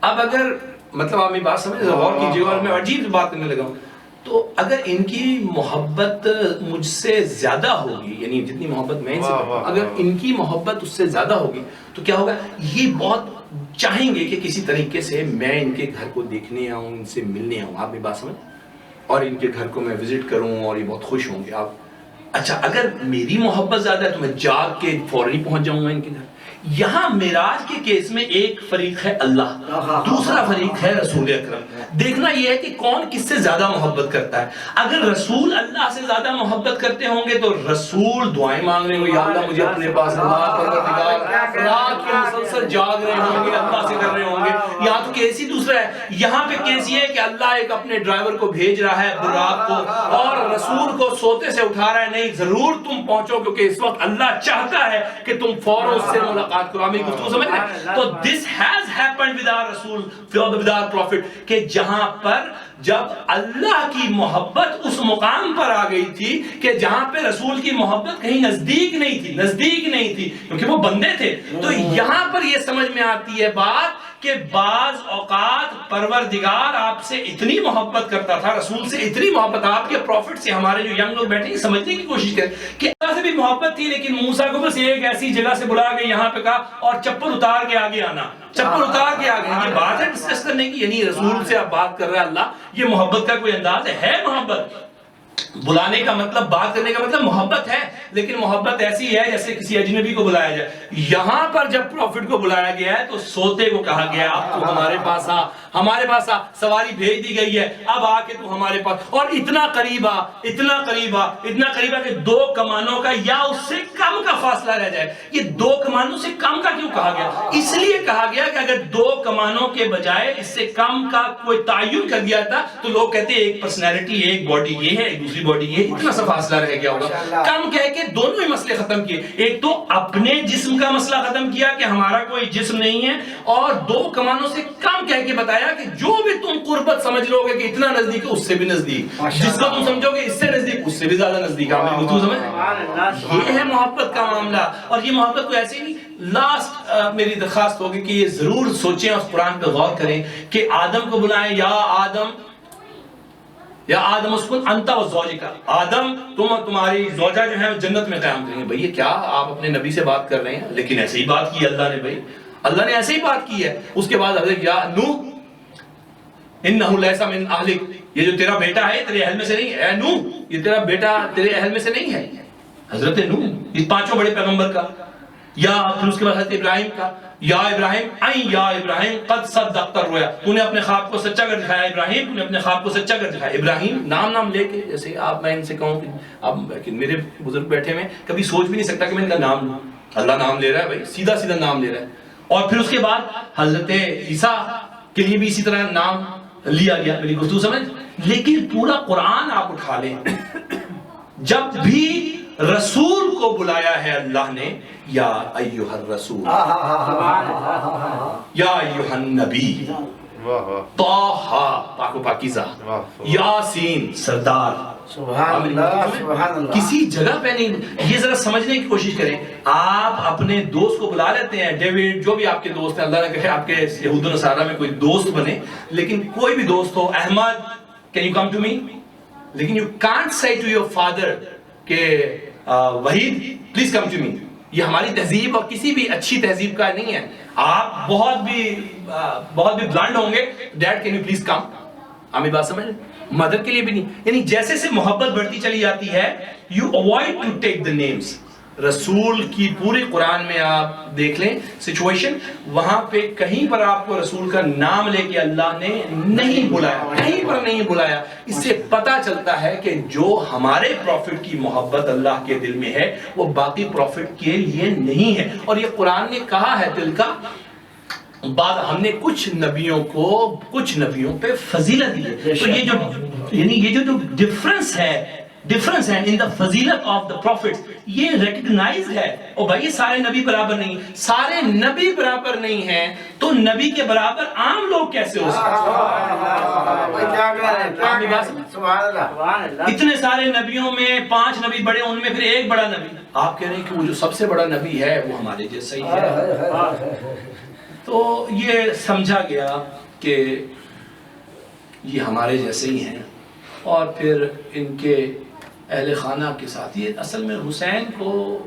اب اگر مطلب آپ میری بات سمجھ, ذرا غور کیجئے, اور میں عجیب بات کرنے لگا ہوں, تو اگر ان کی محبت مجھ سے زیادہ ہوگی, یعنی جتنی محبت میں ان سے, اگر ان کی محبت اس سے زیادہ ہوگی تو کیا ہوگا, یہ بہت چاہیں گے کہ کسی طریقے سے میں ان کے گھر کو دیکھنے آؤں, ان سے ملنے آؤں. آپ میری بات سمجھ, اور ان کے گھر کو میں وزٹ کروں, اور یہ بہت خوش ہوں گے. آپ اچھا, اگر میری محبت زیادہ ہے تو میں جاگ کے فوراً پہنچ جاؤں گا ان کے گھر. یہاں معراج کے کیس میں ایک فریق ہے اللہ, دوسرا فریق ہے رسول اکرم. دیکھنا یہ ہے کہ کون کس سے زیادہ محبت کرتا ہے. اگر رسول اللہ سے زیادہ محبت کرتے ہوں گے تو رسول دعائیں مانگ رہے ہوں گے, یا اللہ مجھے اپنے پاس لا, پروردگار رات کے مسلسل جاگ رہے ہوں گے, اللہ سے کر رہے ہوں گے. یہاں تو کیس ہی دوسرا ہے. یہاں پہ کیس یہ ہے کہ اللہ ایک اپنے ڈرائیور کو بھیج رہا ہے براق کو, اور رسول کو سوتے سے اٹھا رہا ہے, نہیں ضرور تم پہنچو, کیونکہ اس وقت اللہ چاہتا ہے کہ تم فوراً اس سے ملاقات کرو. ہمیں گفتگو سمجھ رہے ہیں. تو this has happened with our Rasul, with our Prophet, کہ جہاں پر جب اللہ کی محبت اس مقام پر آ گئی تھی کہ جہاں پہ رسول کی محبت کہیں نزدیک نہیں تھی, کیونکہ وہ بندے تھے. تو یہاں پر یہ سمجھ میں آتی ہے بات کہ بعض اوقات پروردگار آپ سے اتنی محبت کرتا تھا، رسول سے اتنی محبت، آپ کے پروفٹ سے، ہمارے جو ینگ لوگ بیٹھے ہیں سمجھنے کی کوشش کریں کہ اللہ سے بھی محبت تھی، لیکن موسیٰ کو بس ایک ایسی جگہ سے بلا کے یہاں پہ کہا اور چپل اتار کے آگے آنا، چپل اتار کے آگے، یہ بات ہے ڈسکس کرنے کی، یعنی رسول سے آپ بات کر رہا ہے اللہ، یہ محبت کا کوئی انداز ہے محبت؟ بلانے کا مطلب، بات کرنے کا مطلب محبت ہے، لیکن محبت ایسی ہے جیسے کسی اجنبی کو بلایا جائے۔ یہاں پر جب پروفٹ کو بلایا گیا ہے تو سوتے کو کہا گیا اب تو ہمارے پاس آ، ہمارے پاس آ، سواری بھیج دی گئی ہے، اب آ کے تو ہمارے پاس، اور اتنا قریبا، اتنا قریبا، اتنا قریبا کہ 2 کمانوں کا یا اس سے کم کا فاصلہ رہ جائے۔ یہ 2 کمانوں سے کم کا کیوں کہا گیا؟ اس لیے کہا گیا کہ اگر 2 کمانوں کے بجائے اس سے کم کا کوئی تعین کر دیا تھا تو لوگ کہتے ہیں ایک پرسنالٹی، ایک باڈی یہ ہے، ایک دوسری باڈی یہ، اتنا سا فاصلہ رہ گیا ہوگا۔ کم کہہ کے دونوں ہی مسئلے ختم کیے، ایک تو اپنے جسم کا مسئلہ ختم کیا کہ ہمارا کوئی جسم نہیں ہے، اور 2 کمانوں سے کم کہہ کے بتایا کہ جو بھی تم قربت سمجھ لو گے کہ اتنا نزدیک ہے، اس سے بھی نزدیک، جس کو تم سمجھو گے اس سے نزدیک، اس سے بھی زیادہ نزدیک۔ آپ نے سمجھ، یہ ہے محبت کا معاملہ۔ اور یہ محبت کو ایسے ہی لاسٹ میری درخواست ہوگی کہ یہ ضرور سوچیں اور قرآن پہ غور کریں کہ آدم کو بلائیں، یا آدم اسکن انت و زوجکا، آدم تم اور تمہاری زوجہ جو ہے جنت میں قیام کریں گے۔ بھئی یہ کیا آپ اپنے نبی سے بات کر رہے ہیں؟ لیکن ایسے ہی بات کی اللہ نے، بھئی اللہ نے ایسے ہی بات کی ہے۔ اس کے بعد حضرت یا نوح انہو لیسا من اہلک، یہ جو تیرا بیٹا ہے تیرے اہل میں سے نہیں ہے، اے نوح یہ تیرا بیٹا تیرے اہل میں سے نہیں ہے۔ حضرت نوح اس 5 بڑے پیغمبر کا، یا پھر اس کے بعد حضرت ابراہیم کا، یا ابراہیم این یا ابراہیم قد صدقت الرؤیا، تو نے اپنے خواب کو سچا کر دکھایا، ابراہیم تو نے اپنے خواب کو سچا کر دکھایا۔ ابراہیم نام لے کے، جیسے آپ میں ان سے کہوں کہ اب میرے بزرگ بیٹھے میں کبھی سوچ بھی نہیں سکتا کہ میں ان کا نام لوں، اللہ نام لے رہا ہے، بھائی سیدھا سیدھا نام لے رہا ہے۔ اور پھر اس کے بعد حضرت عیسیٰ کے لیے بھی اسی طرح نام لیا گیا، میری گفتگو سمجھ۔ لیکن پورا قرآن آپ اٹھا لیں، جب بھی رسول کو بلایا ہے اللہ نے، یا ایھا الرسول، یا ایھا النبی، طٰہٰ پاک و پاکیزہ، یاسین سردار، سبحان اللہ سبحان اللہ، کسی جگہ پہ نہیں۔ یہ ذرا سمجھنے کی کوشش کریں، آپ اپنے دوست کو بلا لیتے ہیں، ڈیوڈ جو بھی آپ کے دوست ہیں، اللہ نے کہا آپ کے یہود و نصارہ میں کوئی دوست بنے، لیکن کوئی بھی دوست ہو، Ahmad can you come to me، لیکن you can't say to your father کہ Waheed please come to me. یہ ہماری تہذیب اور کسی بھی اچھی تہذیب کا نہیں ہے۔ آپ بہت بھی بلانڈ ہوں گے، dad can you please come, ہمیں بات سمجھ، مدر کے لیے بھی نہیں۔ یعنی جیسے سے محبت بڑھتی چلی جاتی ہے، you avoid to take the names. رسول کی پورے قرآن میں آپ دیکھ لیں سچویشن، وہاں پہ کہیں پر آپ کو رسول کا نام لے کے اللہ نے نہیں بلایا، کہیں پر نہیں بلایا۔ اس سے پتہ چلتا ہے کہ جو ہمارے پروفٹ کی محبت اللہ کے دل میں ہے وہ باقی پروفٹ کے لیے نہیں ہے۔ اور یہ قرآن نے کہا ہے دل کا بعد، ہم نے کچھ نبیوں پہ فضیلت دی ہے۔ تو یہ جو یعنی یہ جو ڈفرنس ہے ان دا فضیلت آف دا پروفٹس، یہ ریکگنائز ہے۔ اور بھائی سارے نبی برابر نہیں، سارے نبی برابر نہیں ہیں تو نبی کے برابر عام لوگ کیسے ہو سکتے ہیں؟ اتنے سارے نبیوں میں 5 نبی بڑے، ان میں پھر ایک بڑا نبی، آپ کہہ رہے ہیں کہ وہ جو سب سے بڑا نبی ہے وہ ہمارے جیسا ہی ہے۔ تو یہ سمجھا گیا کہ یہ ہمارے جیسے ہی ہیں، اور پھر ان کے اہل خانہ کے ساتھ یہ اصل میں حسین کو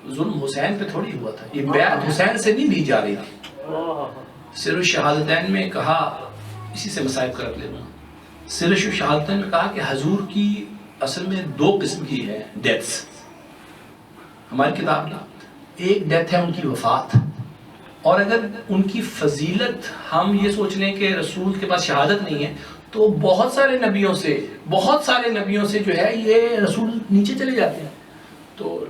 ظلم حسین پہ تھوڑی ہوا تھا، یہ بیعت حسین سے نہیں دی جا رہی تھی۔ سر الشہادتین میں کہا، اسی سے مصائب کا رکھ لے لوں، سر الشہادتین میں کہا کہ حضور کی اصل میں 2 قسم کی ہے ڈیتھس ہماری کتاب میں۔ ایک ڈیتھ ہے ان کی وفات، اور اگر ان کی فضیلت ہم یہ سوچ لیں کہ رسول کے پاس شہادت نہیں ہے تو بہت سارے نبیوں سے جو ہے یہ رسول نیچے چلے جاتے ہیں۔ تو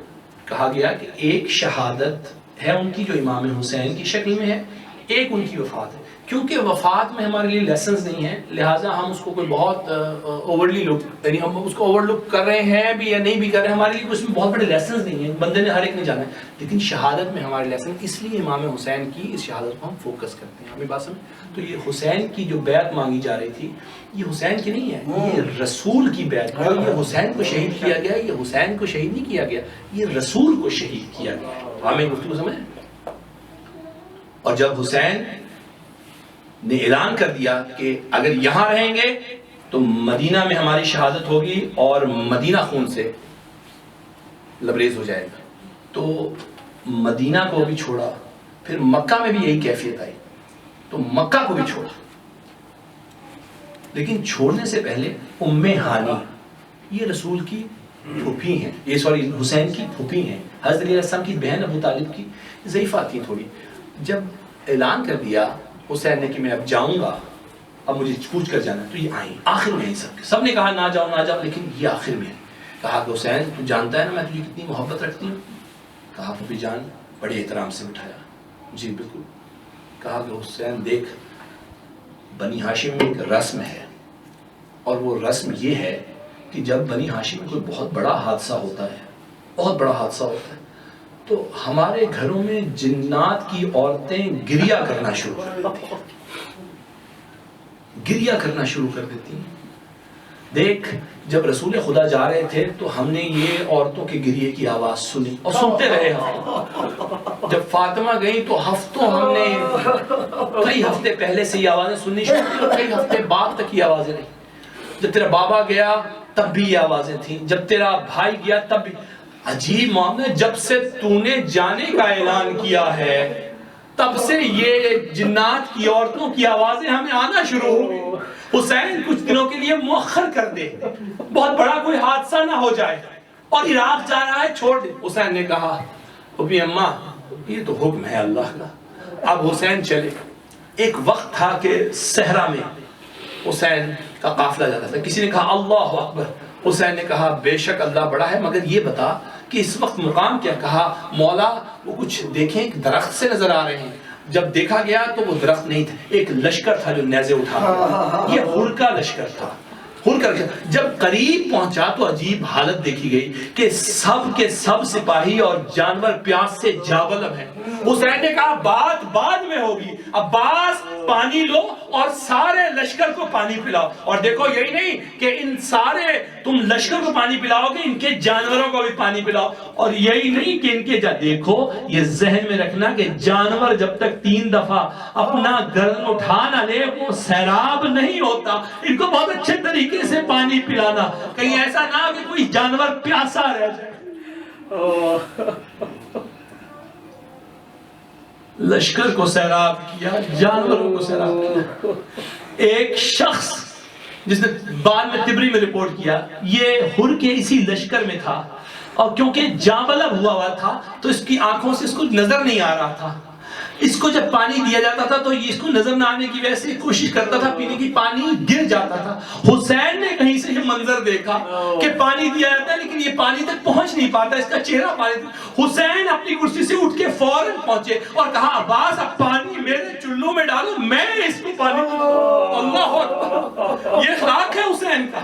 کہا گیا کہ ایک شہادت ہے ان کی جو امام حسین کی شکل میں ہے، ایک ان کی وفات ہے۔ کیونکہ وفات میں ہمارے لیے لیسنز نہیں ہیں، لہٰذا ہم اس کو کوئی بہت اوورلی یعنی ہم اس کو اوور لک کر رہے ہیں بھی یا نہیں بھی کر رہے ہیں، ہمارے لیے اس میں بہت بڑے لیسنز نہیں ہیں، بندے نے ہر ایک نے جانا ہے۔ لیکن شہادت میں ہمارے لیسن، اس لیے امام حسین کی اس شہادت کو ہم فوکس کرتے ہیں، ہمیں بات سمجھ۔ تو یہ حسین کی جو بیعت مانگی جا رہی تھی، یہ حسین کی نہیں ہے، یہ رسول کی بیعت ہے۔ یہ حسین کو شہید کیا گیا، یہ حسین کو شہید نہیں کیا گیا، یہ رسول کو شہید کیا گیا۔ ہمیں گفتگو سمجھ۔ اور جب حسین نے اعلان کر دیا کہ اگر یہاں رہیں گے تو مدینہ میں ہماری شہادت ہوگی اور مدینہ خون سے لبریز ہو جائے گا. تو مدینہ کو بھی چھوڑا. پھر مکہ میں بھی یہی کیفیت آئی تو مکہ کو بھی چھوڑا. لیکن چھوڑنے سے پہلے ام ہانی، یہ رسول کی پھوپھی ہیں، یہ سوری حسین کی پھوپھی ہیں، حضرت علیہ السلام کی بہن ابو طالب کی ضعیفہ تھی تھوڑی. جب اعلان کر دیا حسین نے کہ میں اب جاؤں گا، اب مجھے پوچھ کر جانا، تو یہ آئیں آخر میں. سب نے کہا نہ جاؤ نہ جاؤ، لیکن یہ آخر میں کہا کہ حسین تو جانتا ہے نا میں تجھے کتنی محبت رکھتی ہوں. کہا پھوپھی جان، بڑے احترام سے اٹھایا. جی بالکل. کہا کہ حسین دیکھ، بنی ہاشم میں ایک رسم ہے، اور وہ رسم یہ ہے کہ جب بنی ہاشم میں کوئی بہت بڑا حادثہ ہوتا ہے، بہت بڑا حادثہ ہوتا ہے، تو ہمارے گھروں میں جنات کی عورتیں گریا کرنا شروع کر دیتی ہیں. گریا کرنا شروع کر دیتی ہیں. دیکھ، جب رسول خدا جا رہے تھے تو ہم نے یہ عورتوں کے گریے کی آواز سنی اور سنتے رہے ہفتوں. جب فاطمہ گئی تو ہفتوں ہم نے کئی ہفتے پہلے سے یہ آوازیں سننی شروع کی، کئی ہفتے بعد تک یہ آوازیں رہی. جب تیرا بابا گیا تب بھی یہ آوازیں تھیں، جب تیرا بھائی گیا تب بھی. عجیب معاملہ، جب سے تو نے جانے کا اعلان کیا ہے تب سے یہ جنات کی عورتوں کی آوازیں ہمیں آنا شروع ہو گئی. حسین کچھ دنوں کے لیے مؤخر کر دے، بہت بڑا کوئی حادثہ نہ ہو جائے، اور عراق جا رہا ہے چھوڑ دے. حسین نے کہا ابھی اماں یہ تو حکم ہے اللہ کا. اب حسین چلے. ایک وقت تھا کہ صحرا میں حسین کا قافلہ جاتا تھا. کسی نے کہا اللہ اکبر. حسین نے کہا بے شک اللہ بڑا ہے، مگر یہ بتا کہ اس وقت مقام کیا. کہا مولا وہ کچھ دیکھیں ایک درخت سے نظر آ رہے ہیں. جب دیکھا گیا تو وہ درخت نہیں تھا، ایک لشکر تھا جو نیزے اٹھا. یہ ہر کا لشکر تھا. جب قریب پہنچا تو عجیب حالت دیکھی گئی کہ سب کے سب سپاہی اور جانور پیاس سے جابلب ہیں. حسین نے کہا بات بعد میں ہوگی، عباس پانی لو اور سارے لشکر کو پانی پلاؤ. اور دیکھو یہی نہیں کہ ان سارے تم لشکر کو پانی پلاؤ گے، ان کے جانوروں کو بھی پانی پلاؤ. اور یہی نہیں کہ ان کے دیکھو، یہ ذہن میں رکھنا کہ جانور جب تک 3 دفعہ اپنا گردن اٹھا نہ لے وہ سیراب نہیں ہوتا. ان کو بہت اچھے طریقے سے پانی پلانا، کہیں ایسا نہ ہو کہ کوئی جانور پیاسا رہ جائے. لشکر کو سیراب کیا، جانوروں کو سیراب کیا. ایک شخص جس نے بعد میں تبری میں رپورٹ کیا، یہ ہر کے اسی لشکر میں تھا، اور کیونکہ جانبلب ہوا تھا تو اس کی آنکھوں سے اس کو نظر نہیں آ رہا تھا. اس کو جب پانی دیا جاتا تھا تو اس کو نظر نہ آنے کی وجہ سے کوشش کرتا تھا پینے کی، پانی گر جاتا تھا. حسین نے کہیں سے یہ منظر دیکھا کہ پانی دیا جاتا ہے لیکن یہ پانی تک پہنچ نہیں پاتا، اس کا چہرہ پانی تک. حسین اپنی کرسی سے اٹھ کے فوراً پہنچے اور کہا عباس اب پانی میرے چلوں میں ڈالو، میں اس کو پانی دوں. اللہ اکبر، یہ اخلاق ہے حسین کا.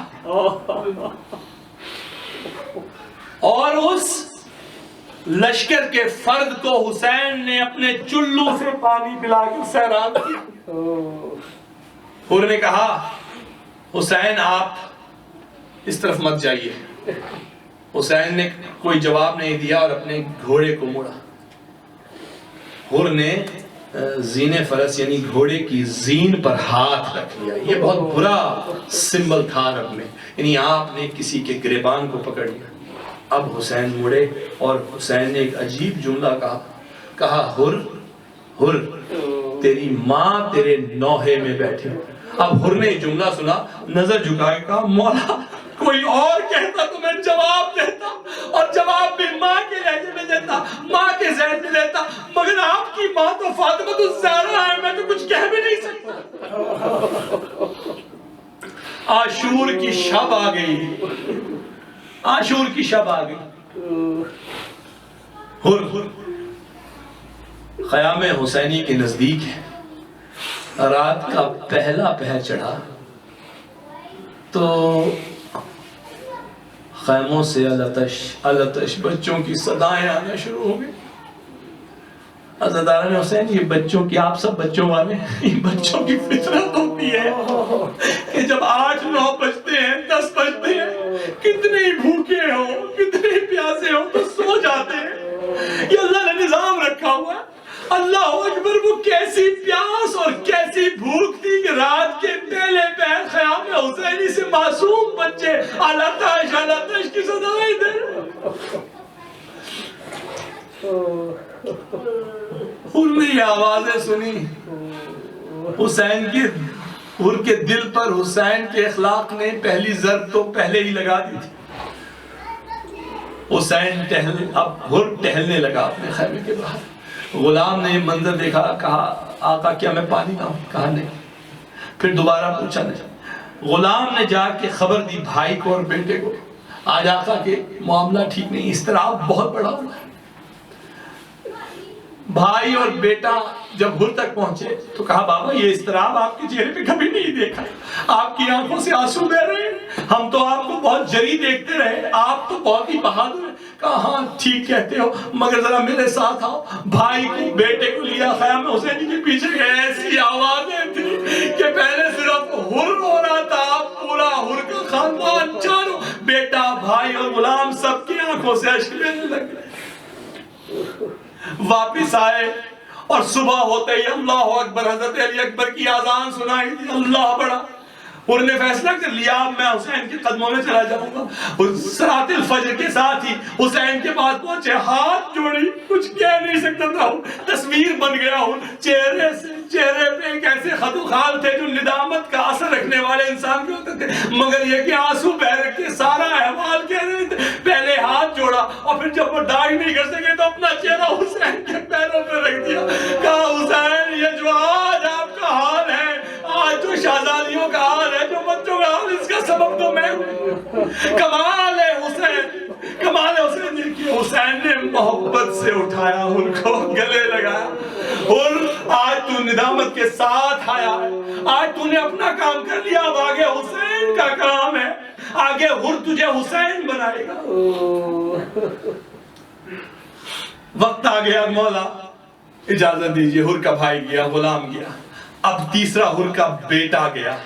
اور اس لشکر کے فرد کو حسین نے اپنے چلو سے پانی پلا کر سیراب کیا. حر نے کہا حسین آپ اس طرف مت جائیے. حسین نے کوئی جواب نہیں دیا اور اپنے گھوڑے کو موڑا. حر نے زین فرس یعنی گھوڑے کی زین پر ہاتھ رکھ لیا. یہ بہت برا سمبل تھا عرب میں، یعنی آپ نے کسی کے گریبان کو پکڑ لیا. اب حسین مڑے اور حسین نے ایک عجیب جملہ کہا حر حر تیری ماں تیرے نوحے میں بیٹھے. اب حر نے جملہ سنا، نظر جھکائے کہا مولا کوئی اور کہتا تو میں جواب دیتا، اور جواب بھی ماں کے لہجے میں دیتا، ماں کے ذہن میں دیتا، مگر آپ کی ماں تو فاطمہ تو زہرا ہے، میں تو کچھ کہہ بھی نہیں سکتا. عاشور کی شب آ گئی، عاشور کی شب آ گئی. حر خیام حسینی کے نزدیک ہے. رات کا پہلا پہر چڑھا تو خیموں سے التش بچوں کی صدائیں آنا شروع ہو گئی. عزاداران حسین یہ بچوں کی، آپ سب بچوں والے ہیں، یہ بچوں کی فطرت ہوتی ہے کہ جب 8-9 بجتے ہیں 10 بجتے ہیں، کتنے ہی بھوکے ہو کتنے ہی پیاسے ہو تو سو جاتے ہیں. یہ اللہ نے نظام رکھا ہوا ہے. اللہ اکبر، وہ کیسی پیاس اور کیسی بھوک معصوم بچے الاتش الاتش کی صدایں دے حر نے یہ آوازیں سنی، حسین کی حر کے دل پر حسین کے اخلاق نے پہلی ضرب تو پہلے ہی لگا دی تھی۔ حسین اب حر ٹہلنے لگا اپنے خیمے کے باہر۔ غلام نے یہ منظر دیکھا، کہا آقا کیا میں پانی لاؤں؟ کہا نہیں۔ پھر دوبارہ پوچھا نہیں۔ غلام نے جا کے خبر دی بھائی کو اور بیٹے کو، آج آقا کے معاملہ ٹھیک نہیں، اضطراب بہت بڑا ہوا ہے۔ بھائی اور بیٹا جب حر تک پہنچے تو کہا بابا یہ اضطراب آپ کے چہرے پہ کبھی نہیں دیکھا، آپ کی آنکھوں سے آنسو بہ رہے ہیں، ہم تو آپ کو بہت جری دیکھتے رہے، آپ تو بہت ہی بہادر ہیں۔ کہا ہاں ٹھیک کہتے ہو، مگر ذرا میرے ساتھ آؤ۔ بھائی کو بیٹے کو لیا خیام حسینی کے پیچھے گئے، ایسی آوازیں تھی کہ پہلے صرف حر رو رہا تھا، پورا حر کا خاندان چاروں بیٹا بھائی اور غلام سب کی آنکھوں سے اشک بہنے لگے۔ واپس آئے اور صبح ہوتے ہی اللہ اکبر، حضرت علی اکبر کی آذان سنائی دی، اللہ بڑا۔ حر نے فیصلہ کر لیا اب میں حسین کے قدموں میں چلا جاؤں گا۔ صلاۃ الفجر کے ساتھ ہی حسین کے پاس پہنچے، ہاتھ جوڑی، کچھ کہہ نہیں سکتا تھا، تصویر بن گیا ہوں چہرے پہ ایک ایسے خط و خال تھے جو ندامت کا اثر رکھنے والے انسان کے ہوتے تھے، مگر یہ کہ آنسو بہ رکھے سارا احوال کہہ رہے تھے۔ پہلے ہاتھ جوڑا اور پھر جب وہ ڈائی نہیں کر سکے تو اپنا چہرہ حسین کے پیروں پہ رکھ دیا، کہا حسین یہ جو آج آپ کا حال ہے، آج جو شہزادیوں کا حال ہے، جو بچوں کا حال، اس کا سبب تو میں ہوں۔ کمال ہے حسین، کمال ہے حسین جی کی۔ حسین نے محبت سے اٹھایا حر کو، گلے لگایا، حر آج تو ندامت کے ساتھ آیا ہے، آج تو نے اپنا کام کر لیا، اب آگے حسین کا کام ہے، آگے حر تجھے حسین بنائے گا۔ وقت آ گیا، مولا اجازت دیجئے، حر کا بھائی گیا، غلام گیا، اب تیسرا حر کا بیٹا گیا۔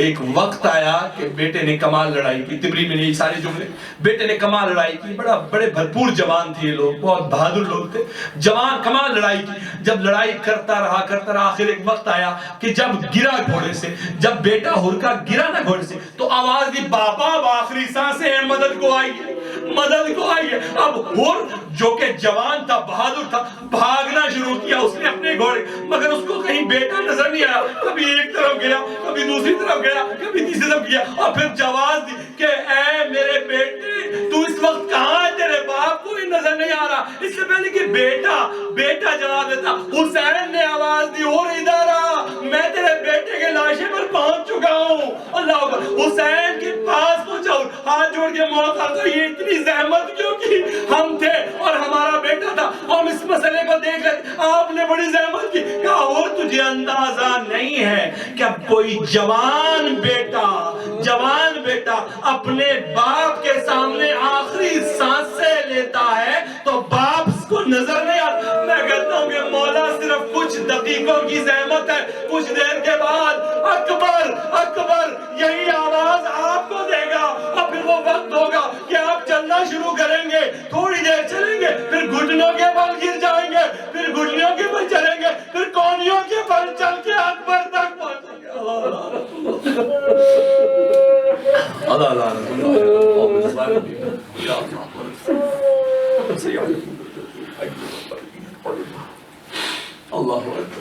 ایک وقت آیا کہ بیٹے نے کمال لڑائی کی، تبری میں یہ سارے جملے، بیٹے نے کمال لڑائی کی، بڑے بھرپور جوان تھے یہ لوگ، بہت بہادر لوگ تھے، جوان کمال لڑائی کی۔ جب لڑائی کرتا رہا آخر ایک وقت آیا کہ جب گرا گھوڑے سے، جب بیٹا حر کا گرا نا گھوڑے سے تو آواز دی بابا اب آخری سانسیں ہیں، مدد کو آئیے، مدد کو آئیے۔ اب حر جو کہ جوان تھا، بہادر تھا، بھاگنا شروع کیا اس نے اپنے گھوڑے، مگر اس کو کہیں بیٹا نظر نہیں آیا، کبھی ایک طرف گیا، کبھی دوسری طرف گیا، کبھی تیسری طرف گیا، اور پھر جواز دی کہ اے میرے بیٹے تو اس وقت کہاں ہے، تیرے باپ کو ہی نظر نہیں آ رہا۔ اس سے پہلے کہ بیٹا جواب دیتا، حسین نے آواز دی اور ادھر آ، میں تیرے بیٹے کے لاشے پر پہنچ چکا ہوں۔ اللہ اکبر، حسین کے پاس پہنچا اور ہاتھ جوڑ کے موقع تو یہ اتنی زحمت کیوں کی، ہم تھے اور ہمارا بیٹا تھا، ہم اس مسئلے کو دیکھ رہے، آپ نے بڑی زحمت کی۔ کہا اور تجھے اندازہ نہیں ہے کہ اب کوئی جوان بیٹا اپنے باپ کے سامنے آخری سانسیں لیتا ہے تو باپ اس کو نظر نہیں آتا۔ میں کہتا ہوں کہ مولا صرف کچھ دقیقوں کی زحمت ہے، کچھ دیر کے بعد اکبر اکبر یہی آواز آپ کو دے گا، اور پھر وہ وقت ہوگا کہ آپ چلنا شروع کریں گے، تھوڑی دیر چلیں گے، پھر گھٹنوں کے بل گر جائیں گے، پھر گھٹنوں کے بل چلیں گے، پھر کونیوں کے بل چل کے اکبر تک پہنچیں گے۔ اللہ اکبر۔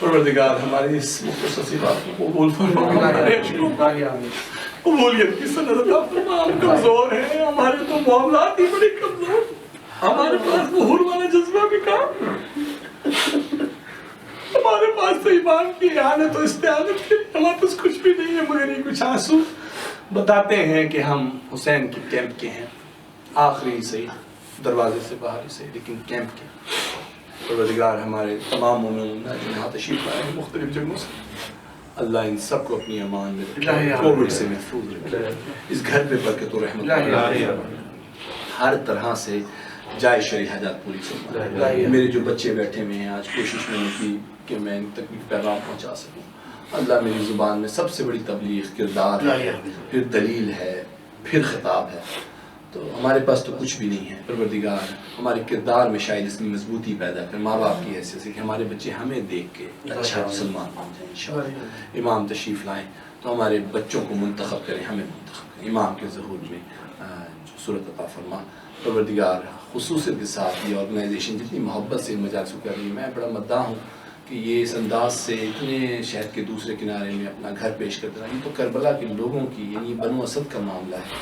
پروردگار ہماری اس مختصر سی بات کو قبول فرما، قبولیت کی سند عطا فرما۔ ہم کمزور ہیں، ہمارے تو معاملات ہی بڑے کمزور، ہمارے پاس وہ حر والا جذبہ بھی کام، ہمارے پاس تو ایمان کی اعانت و استعانت کے ہمارے پاس کچھ بھی نہیں ہے، مگر یہ کچھ آنسو بتاتے ہیں کہ ہم حسین کے کیمپ کے ہیں، آخری ہی صحیح، دروازے سے باہر ہی صحیح، لیکن کیمپ کے۔ پروردگار ہمارے تمام مومنین جو یہاں تشریف لائے ہیں مختلف جگہوں سے، اللہ ان سب کو اپنی امان میں رکھے، کووڈ سے محفوظ رکھے، اس گھر پہ برکت و رحمت ہر طرح سے جائے شرعی حاجات پوری فرمائے۔ میرے جو بچے بیٹھے ہوئے ہیں آج کوشش میں نے کی کہ میں ان تک پیغام پہنچا سکوں۔ اللہ میری زبان میں سب سے بڑی تبلیغ کردار ہے، پھر دلیل ہے، پھر خطاب ہے، تو ہمارے پاس تو کچھ بھی نہیں ہے۔ پروردگار ہمارے کردار میں شاید اس میں مضبوطی پیدا کر، ماں باپ کی حیثیت سے کہ ہمارے بچے ہمیں دیکھ کے اچھا مسلمان بن جائیں انشاءاللہ۔ امام تشریف لائیں، تو ہمارے بچوں کو منتخب کریں، ہمیں منتخب کریں امام کے ظہور میں جو صورت عطا فرما پروردگار۔ خصوصیت کے ساتھ یہ آرگنائزیشن جتنی محبت سے مجالس کو کر رہی ہے، میں بڑا مداح ہوں کہ یہ اس انداز سے اتنے شہر کے دوسرے کنارے میں اپنا گھر پیش کرتے رہا۔ یہ تو کربلا کے لوگوں کی یعنی بنو اسد کا معاملہ ہے۔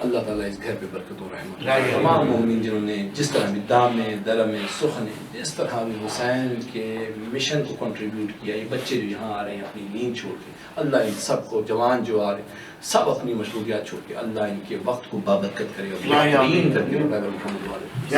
اللہ تعالیٰ اس گھر پہ برکت و رحمت، تمام مومنین جنہوں نے جس طرح بھی دامے درمے سخنے جس طرح بھی حسین کے مشن کو کنٹریبیوٹ کیا، یہ بچے جو یہاں آ رہے ہیں اپنی نیند چھوڑ کے، اللہ ان سب کو، جوان جو آ رہے ہیں سب اپنی مشغولیات چھوڑ کے، اللہ ان کے وقت کو بابرکت کرے اور بہترین کر کے محمد والے